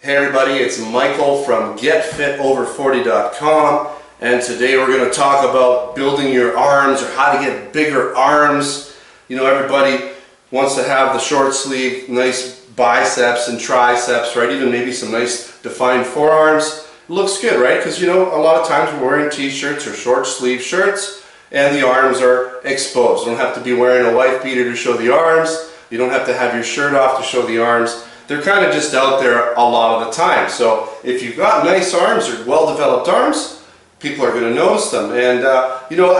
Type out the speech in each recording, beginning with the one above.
Hey everybody, it's Michael from GetFitOver40.com, and today we're going to talk about building your arms or how to get bigger arms. You know, everybody wants to have the short sleeve, nice biceps and triceps, right? Even maybe some nice defined forearms. It looks good, right? Because you know, a lot of times we're wearing t-shirts or short sleeve shirts and the arms are exposed. You don't have to be wearing a wife beater to show the arms. You don't have to have your shirt off to show the arms. They're kind of just out there a lot of the time. So if you've got nice arms or well-developed arms, people are going to notice them. And you know,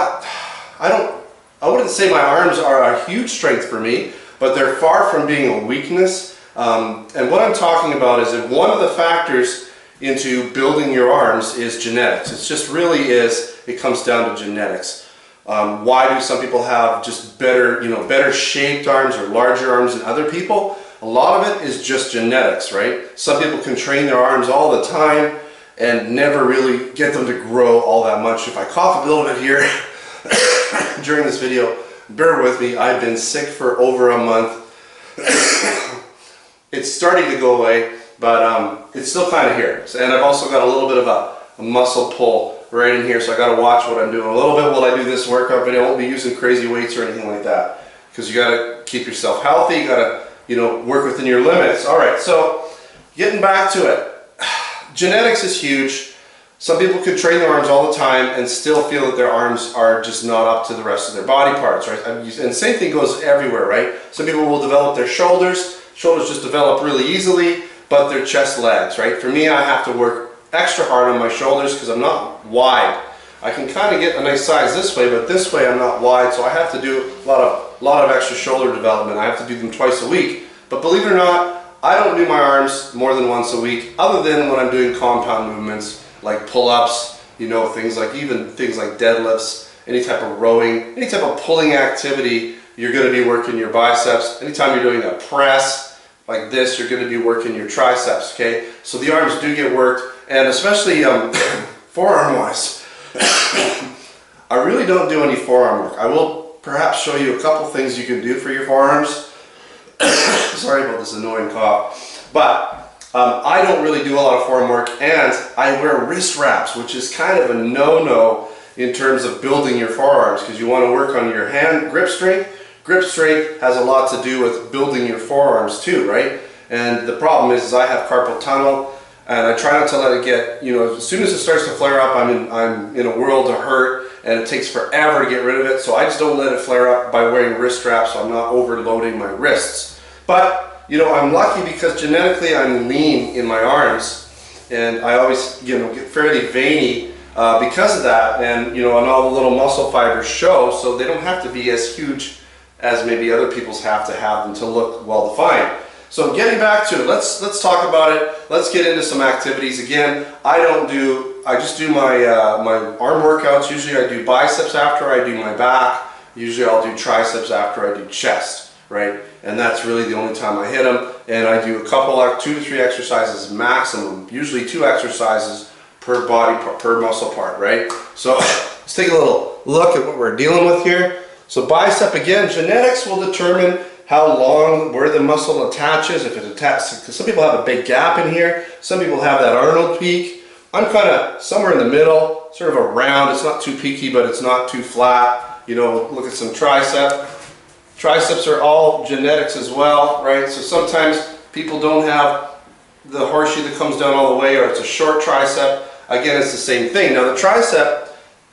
I wouldn't say my arms are a huge strength for me, but they're far from being a weakness. And what I'm talking about is that one of the factors into building your arms is genetics. It just really is. It comes down to genetics. Why do some people have just better, better shaped arms or larger arms than other people? A lot of it is just genetics, right? Some people can train their arms all the time and never really get them to grow all that much. If I cough a little bit here during this video, bear with me. I've been sick for over a month. It's starting to go away, but it's still kind of here. And I've also got a little bit of a muscle pull right in here, so I got to watch what I'm doing a little bit while I do this workout, but I won't be using crazy weights or anything like that, because you got to keep yourself healthy. You got to work within your limits. All right, so getting back to it, genetics is huge. Some people could train their arms all the time and still feel that their arms are just not up to the rest of their body parts, right? And same thing goes everywhere, right? Some people will develop their shoulders. Shoulders just develop really easily, but their chest lags, right? For me, I have to work extra hard on my shoulders because I'm not wide. I can kind of get a nice size this way, but this way I'm not wide, so I have to do a lot of extra shoulder development. I have to do them twice a week. But believe it or not, I don't do my arms more than once a week, other than when I'm doing compound movements like pull-ups, things like deadlifts, any type of rowing, any type of pulling activity. You're going to be working your biceps. Anytime you're doing a press like this, you're going to be working your triceps, okay? So the arms do get worked, and especially forearm-wise. I really don't do any forearm work. I will perhaps show you a couple things you can do for your forearms. Sorry about this annoying cough. But I don't really do a lot of forearm work, and I wear wrist wraps, which is kind of a no-no in terms of building your forearms, because you want to work on your hand grip strength. Grip strength has a lot to do with building your forearms too, right? And the problem is I have carpal tunnel, and I try not to let it get, as soon as it starts to flare up, I'm in a world of hurt, and it takes forever to get rid of it, so I just don't let it flare up by wearing wrist straps, so I'm not overloading my wrists. But, I'm lucky because genetically I'm lean in my arms, and I always, get fairly veiny because of that, and, and all the little muscle fibers show, so they don't have to be as huge as maybe other people's have to have them to look well defined. So getting back to it, let's talk about it. Let's get into some activities. Again, I just do my my arm workouts. Usually I do biceps after I do my back. Usually I'll do triceps after I do chest, right? And that's really the only time I hit them. And I do a couple, 2 to 3 exercises maximum. Usually 2 exercises per body part, per muscle part, right? So let's take a little look at what we're dealing with here. So bicep, again, genetics will determine how long, where the muscle attaches, if it attaches, because some people have a big gap in here, some people have that Arnold peak. I'm kind of somewhere in the middle, sort of a round. It's not too peaky, but it's not too flat. Look at some tricep. Triceps are all genetics as well, right? So sometimes people don't have the horseshoe that comes down all the way, or it's a short tricep. Again, it's the same thing. Now the tricep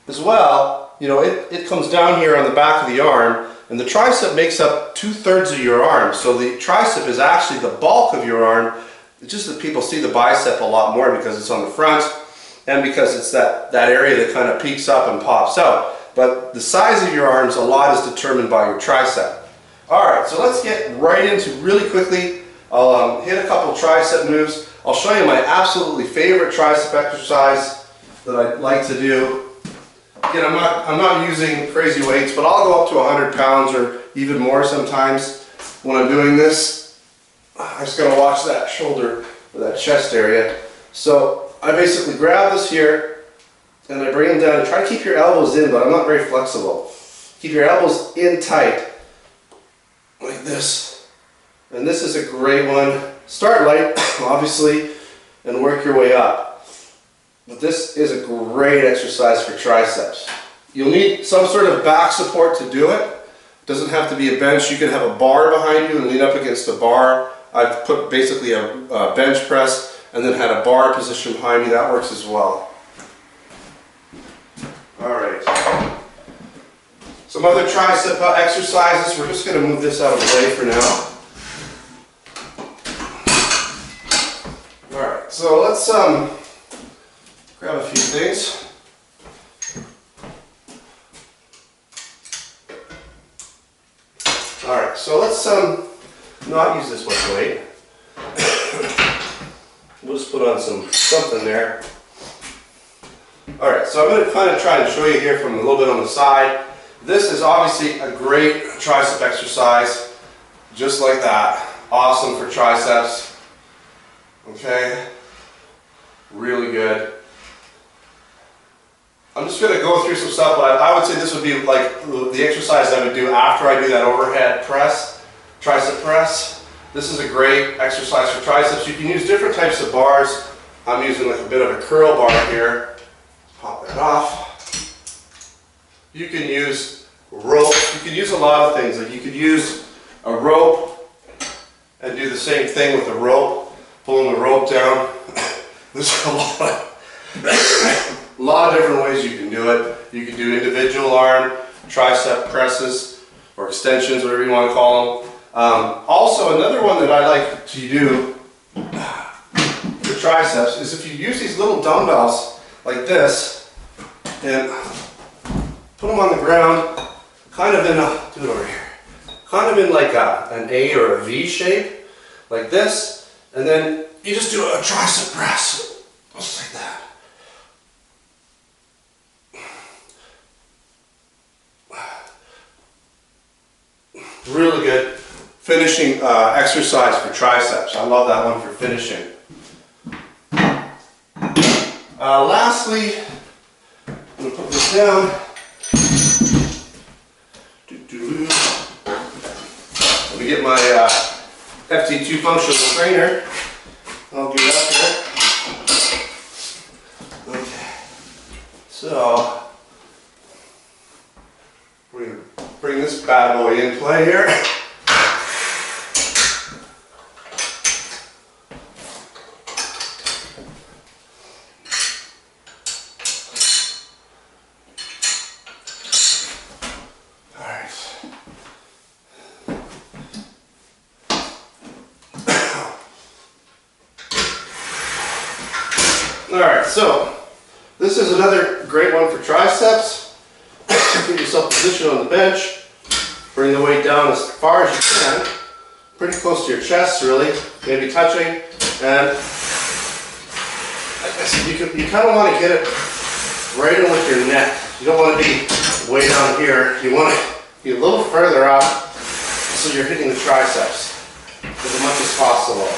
as well, it comes down here on the back of the arm, and the tricep makes up 2/3 of your arm. So the tricep is actually the bulk of your arm. It's just that people see the bicep a lot more because it's on the front and because it's that area that kind of peaks up and pops out. But the size of your arms, a lot is determined by your tricep. All right, so let's get right into really quickly. I'll hit a couple tricep moves. I'll show you my absolutely favorite tricep exercise that I like to do. Again, I'm not using crazy weights, but I'll go up to 100 pounds or even more sometimes when I'm doing this. I just gotta watch that shoulder or that chest area. So I basically grab this here and I bring them down and try to keep your elbows in, but I'm not very flexible. Keep your elbows in tight, like this. And this is a great one. Start light, obviously. and work your way up. But this is a great exercise for triceps. You'll need some sort of back support to do it. It doesn't have to be a bench. You can have a bar behind you and lean up against a bar. I've put basically a bench press and then had a bar position behind me. That works as well. Alright. Some other tricep exercises. We're just going to move this out of the way for now. Alright, so let's grab a few things. Alright, so let's not use this much weight. We'll just put on something there. Alright, so I'm going to kind of try and show you here from a little bit on the side. This is obviously a great tricep exercise, just like that. Awesome for triceps. Okay, really good. I'm just going to go through some stuff, but I would say this would be like the exercise I would do after I do that overhead press, tricep press. This is a great exercise for triceps. You can use different types of bars. I'm using like a bit of a curl bar here. Pop that off. You can use rope. You can use a lot of things. Like you could use a rope and do the same thing with a rope, pulling the rope down. There's a lot of different ways you can do it. You can do individual arm, tricep presses, or extensions, whatever you want to call them. Also, another one that I like to do for triceps is if you use these little dumbbells like this and put them on the ground, kind of in a, do it over here, kind of in like an A or a V shape, like this, and then you just do a tricep press, just like that. Really good finishing exercise for triceps. I love that one for finishing. Lastly, I'm going to put this down. Let me get my FT2 functional trainer. I'll do that here. Okay. So, we're going to bring this bad boy in play here. Alright, so this is another great one for triceps. Get yourself positioned on the bench. Bring the weight down as far as you can. Pretty close to your chest, really. Maybe touching. And like I said, you kind of want to get it right in with your neck. You don't want to be way down here. You want to be a little further up so you're hitting the triceps as much as possible.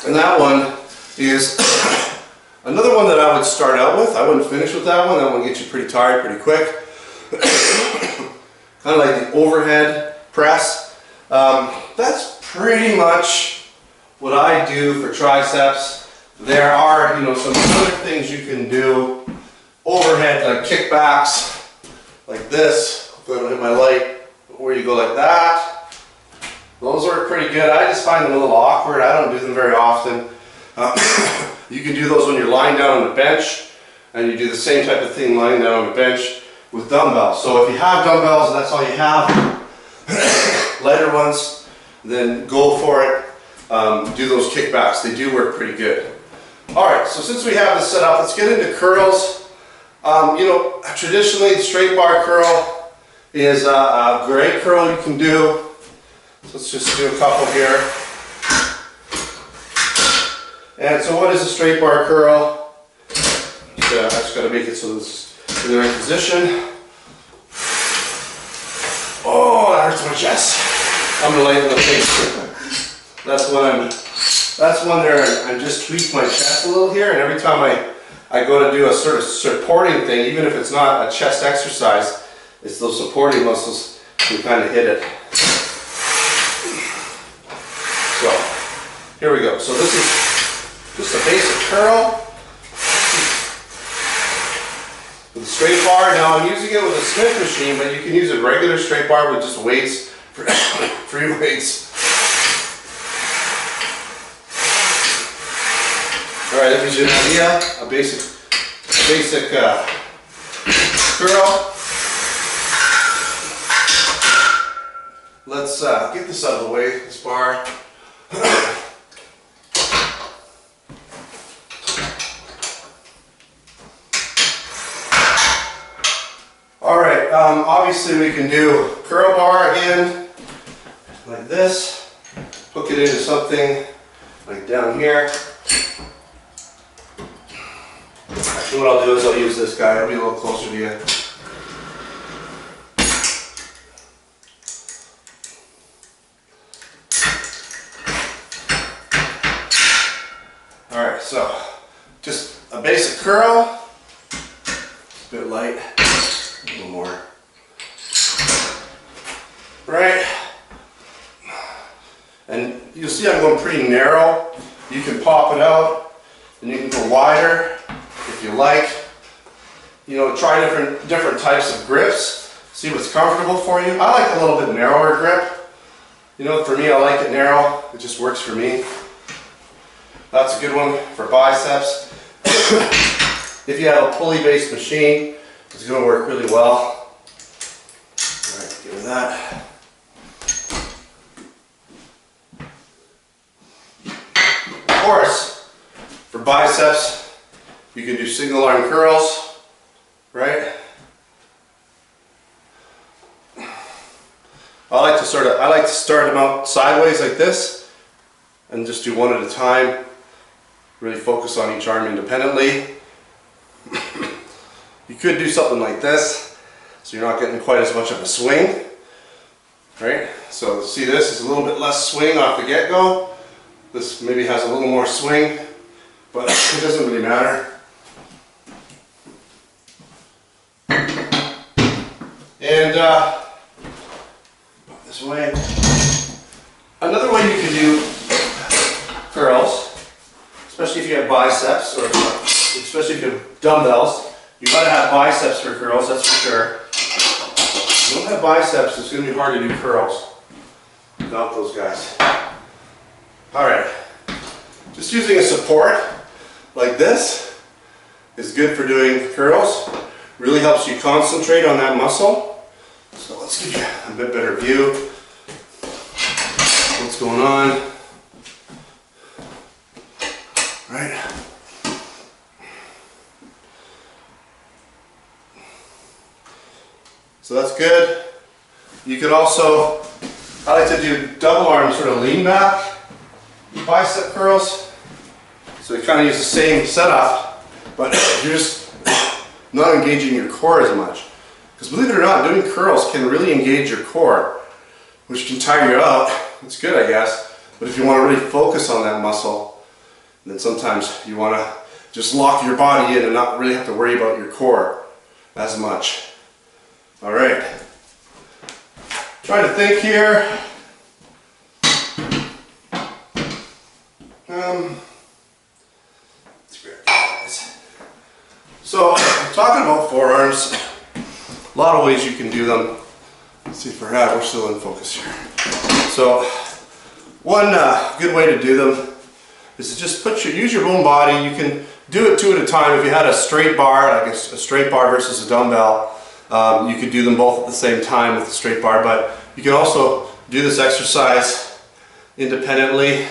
And that one is another one that I would start out with. I wouldn't finish with that one. That one gets you pretty tired pretty quick. Kind of like the overhead press. That's pretty much what I do for triceps. There are, some other things you can do. Overhead, like kickbacks, like this. Hopefully I don't hit my light. Where you go like that. Those work pretty good. I just find them a little awkward. I don't do them very often. You can do those when you're lying down on the bench, and you do the same type of thing lying down on the bench with dumbbells. So if you have dumbbells and that's all you have, lighter ones, then go for it. Do those kickbacks. They do work pretty good. Alright, so since we have this set up, let's get into curls. Traditionally the straight bar curl is a great curl you can do. So let's just do a couple here. And so what is a straight bar curl? I just got to make it so it's in the right position. Oh, that hurts my chest. I'm going to lighten the pace. That's when there I just tweak my chest a little here, and every time I I go to do a sort of supporting thing, even if it's not a chest exercise, it's those supporting muscles to kind of hit it. So, here we go. So this is just a basic curl with a straight bar. Now I'm using it with a Smith machine, but you can use a regular straight bar with just weights, free weights. All right, that gives you an idea, a basic curl. Let's get this out of the way, this bar. All right, obviously we can do curl bar again, like this. Hook it into something like down here. Actually, what I'll do is I'll use this guy. It'll be a little closer to you. All right, so just a basic curl. It's a bit light. A little more. Right. And you'll see I'm going pretty narrow. You can pop it out and you can go wider if you like. You know, try different types of grips. See what's comfortable for you. I like a little bit narrower grip. You know, for me, I like it narrow. It just works for me. That's a good one for biceps. If you have a pulley-based machine, it's going to work really well. All right, get rid of that. Of course, for biceps, you can do single arm curls, right? I like to start them out sideways like this, and just do one at a time. Really focus on each arm independently. You could do something like this, so you're not getting quite as much of a swing, right? So see, this is a little bit less swing off the get-go. This maybe has a little more swing, but it doesn't really matter. And this way. Another way you can do curls, especially if you have biceps, or especially if you have dumbbells. You gotta have biceps for curls, that's for sure. If you don't have biceps, it's gonna be hard to do curls without those guys. All right, just using a support like this is good for doing curls. Really helps you concentrate on that muscle. So let's give you a bit better view. What's going on? Right. So that's good. You could also, I like to do double arm sort of lean back bicep curls. So you kind of use the same setup, but you're just not engaging your core as much. Because believe it or not, doing curls can really engage your core, which can tire you out. It's good, I guess. But if you want to really focus on that muscle, then sometimes you want to just lock your body in and not really have to worry about your core as much. All right, trying to think here. So, talking about forearms, a lot of ways you can do them. Let's see if we're still in focus here. So, one good way to do them is to just use your own body. You can do it two at a time. If you had a straight bar, like a straight bar versus a dumbbell, you could do them both at the same time with the straight bar, but you can also do this exercise independently,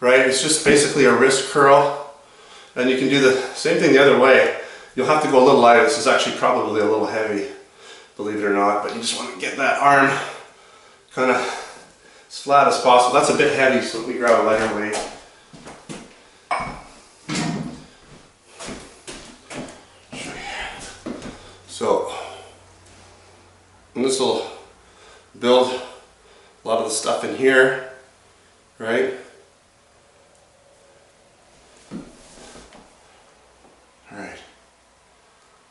right? It's just basically a wrist curl, and you can do the same thing the other way. You'll have to go a little lighter. This is actually probably a little heavy, believe it or not, but you just want to get that arm kind of as flat as possible. That's a bit heavy, so let me grab a lighter weight. So, and this will build a lot of the stuff in here, right?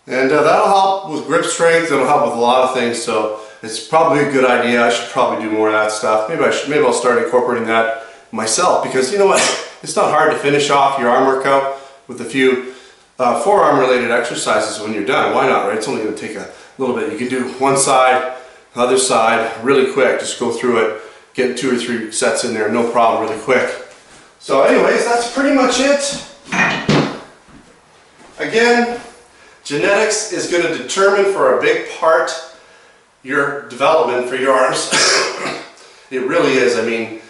And that'll help with grip strength, it'll help with a lot of things, so it's probably a good idea. I should probably do more of that stuff. Maybe I'll start incorporating that myself, because you know what, it's not hard to finish off your arm workout with a few forearm related exercises when you're done. Why not, right? It's only going to take a little bit. You can do one side, other side really quick, just go through it, get 2 or 3 sets in there, no problem, really quick. So anyways, that's pretty much it. Again, genetics is going to determine for a big part your development for your arms. It really is. I mean,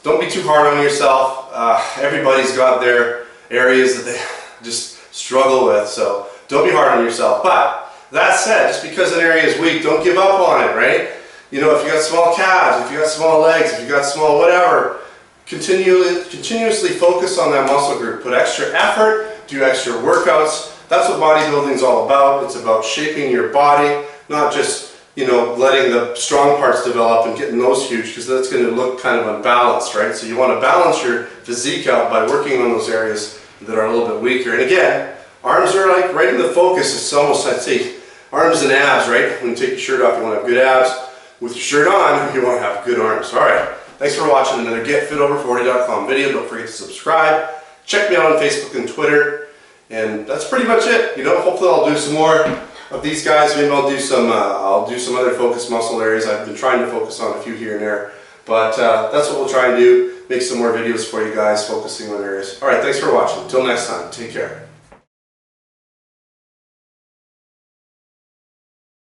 don't be too hard on yourself. Everybody's got their areas that they just struggle with, so don't be hard on yourself. But that said, just because an area is weak, don't give up on it, right? You know, if you got small calves, if you got small legs, if you got small whatever, continuously focus on that muscle group. Put extra effort, do extra workouts. That's what bodybuilding is all about. It's about shaping your body, not just, you know, letting the strong parts develop and getting those huge, because that's going to look kind of unbalanced, right? So you want to balance your physique out by working on those areas that are a little bit weaker. And again, arms are like right in the focus. It's almost, I'd say, arms and abs, right? When you take your shirt off, you want to have good abs. With your shirt on, you want to have good arms. All right. Thanks for watching another GetFitOver40.com video. Don't forget to subscribe. Check me out on Facebook and Twitter. And that's pretty much it. You know, hopefully I'll do some more of these guys. Maybe I'll do some other focused muscle areas. I've been trying to focus on a few here and there. But that's what we'll try and do. Make some more videos for you guys focusing on areas. All right. Thanks for watching. Until next time. Take care.